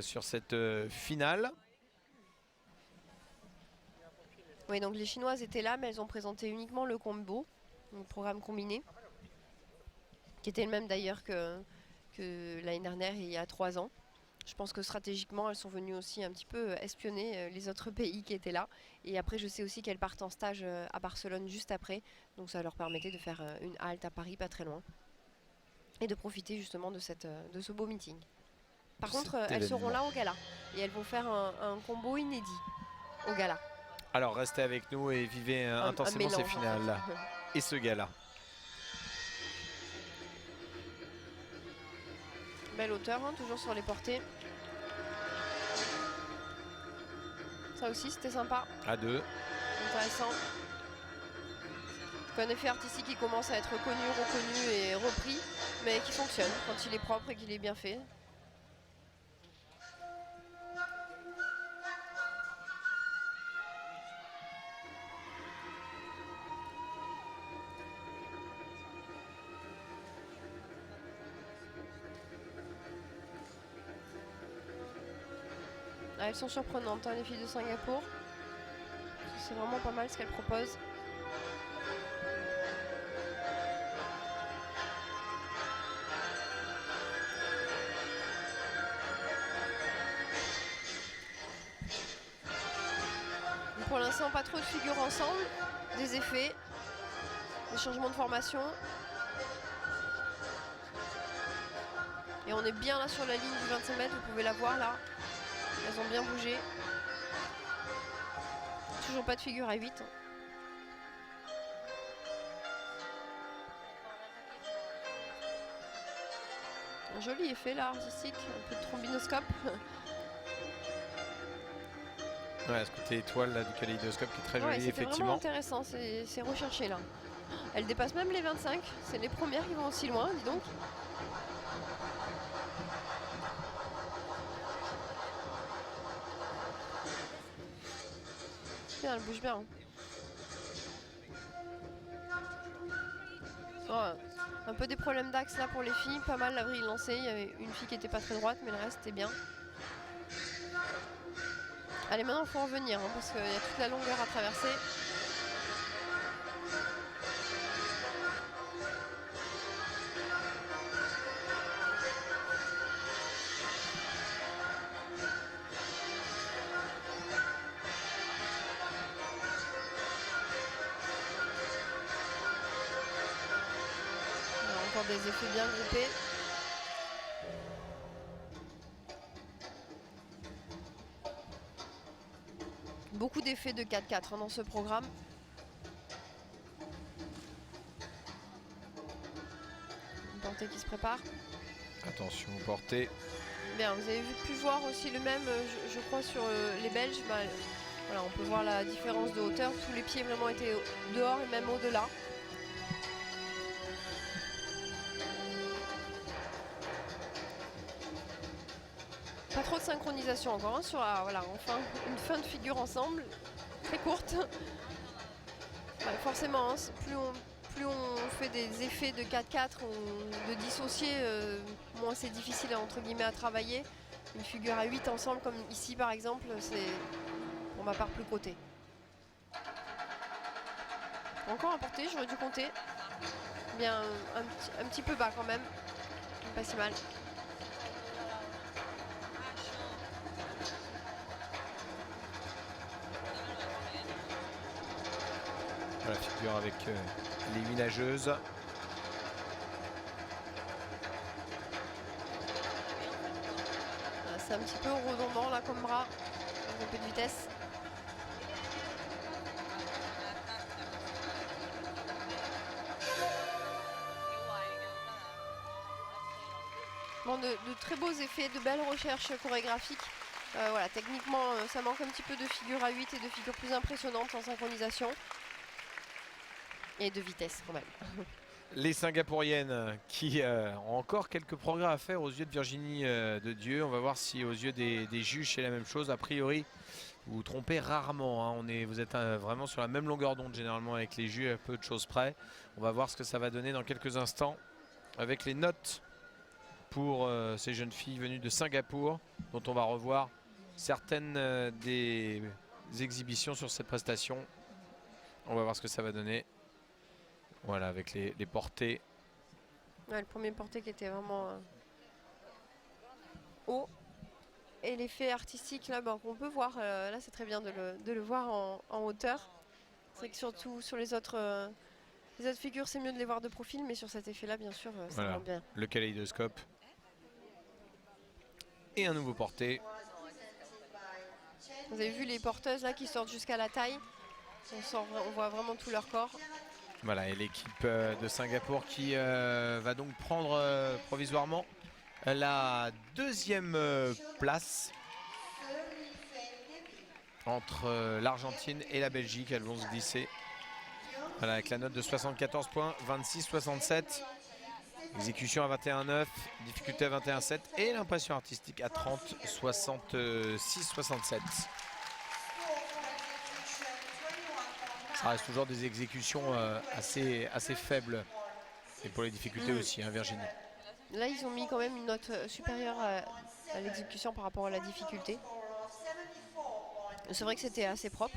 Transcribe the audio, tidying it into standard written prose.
sur cette finale. Oui, donc les Chinoises étaient là, mais elles ont présenté uniquement le combo, le programme combiné, qui était le même d'ailleurs que l'année dernière et il y a 3 ans. Je pense que stratégiquement, elles sont venues aussi un petit peu espionner les autres pays qui étaient là. Et après, je sais aussi qu'elles partent en stage à Barcelone juste après. Donc ça leur permettait de faire une halte à Paris, pas très loin. Et de profiter justement de ce beau meeting. Par contre, elles seront là au gala. Et elles vont faire un combo inédit au gala. Alors restez avec nous et vivez intensément ces finales en fait. et ce gala. Belle hauteur, hein, toujours sur les portées. Ça aussi, c'était sympa. À 2. Intéressant. Un effet artistique qui commence à être connu, reconnu et repris, mais qui fonctionne quand il est propre et qu'il est bien fait. Ah, elles sont surprenantes, hein, les filles de Singapour. C'est vraiment pas mal ce qu'elles proposent. Pour l'instant, pas trop de figures ensemble, des effets, des changements de formation. Et on est bien là sur la ligne du 25 mètres, vous pouvez la voir là. Elles ont bien bougé. Toujours pas de figure à 8. Un joli effet là, artistique, un peu de trombinoscope. Ouais, ce côté étoile là, du kaléidoscope qui est très joli, Ouais, effectivement. C'est vraiment intéressant, c'est recherché là. Elle dépasse même les 25, c'est les premières qui vont aussi loin, dis donc. Bien, elle bouge bien. Oh, un peu des problèmes d'axe là pour les filles, pas mal la vrille lancée, il y avait une fille qui était pas très droite mais le reste était bien. Allez, maintenant il faut revenir hein, parce qu'il y a toute la longueur à traverser. Alors, encore des effets bien groupés. Beaucoup d'effets de 4-4 hein, dans ce programme. Une portée qui se prépare. Attention aux portées. Bien, vous avez pu voir aussi le même, je crois, sur les Belges. Bah, voilà, on peut voir la différence de hauteur. Tous les pieds vraiment étaient dehors et même au-delà. Pas trop de synchronisation encore hein, sur voilà, enfin une fin de figure ensemble, très courte. Ouais, forcément, hein, plus on fait des effets de 4-4 ou de dissocier, moins c'est difficile entre guillemets à travailler. Une figure à 8 ensemble, comme ici par exemple, c'est pour ma part plus coté. Encore un porté, j'aurais dû compter. Bien, un petit peu bas quand même, pas si mal. Voilà, figure avec les 8 nageuses. C'est un petit peu redondant là comme bras, un peu de vitesse. Bon, de très beaux effets, de belles recherches chorégraphiques. Voilà, techniquement, ça manque un petit peu de figure à 8 et de figures plus impressionnantes en synchronisation. Et de vitesse quand même. Les Singapouriennes qui ont encore quelques progrès à faire aux yeux de Virginie de Dieu. On va voir si aux yeux des juges c'est la même chose. A priori, vous vous trompez rarement. Hein. Vous êtes vraiment sur la même longueur d'onde généralement avec les juges, à peu de choses près. On va voir ce que ça va donner dans quelques instants avec les notes pour ces jeunes filles venues de Singapour. dont on va revoir certaines des exhibitions sur cette prestation. On va voir ce que ça va donner. Voilà, avec les portées. Ouais, le premier porté qui était vraiment haut. Et l'effet artistique là, qu'on peut voir, là c'est très bien de le voir en hauteur. C'est vrai que surtout sur les autres figures, c'est mieux de les voir de profil, mais sur cet effet là, bien sûr, ça Voilà, rend bien. le kaléidoscope. Et un nouveau porté. Vous avez vu les porteuses là qui sortent jusqu'à la taille. On voit vraiment tout leur corps. Voilà, et l'équipe de Singapour qui va donc prendre provisoirement la deuxième place entre l'Argentine et la Belgique. Elles vont se glisser. Voilà, avec la note de 74 points, 26-67. Exécution à 21-9, difficulté à 21-7 et l'impression artistique à 30, 66-67. Ça reste toujours des exécutions assez faibles. Et pour les difficultés aussi, hein, Virginie. Là, ils ont mis quand même une note supérieure à l'exécution par rapport à la difficulté. C'est vrai que c'était assez propre.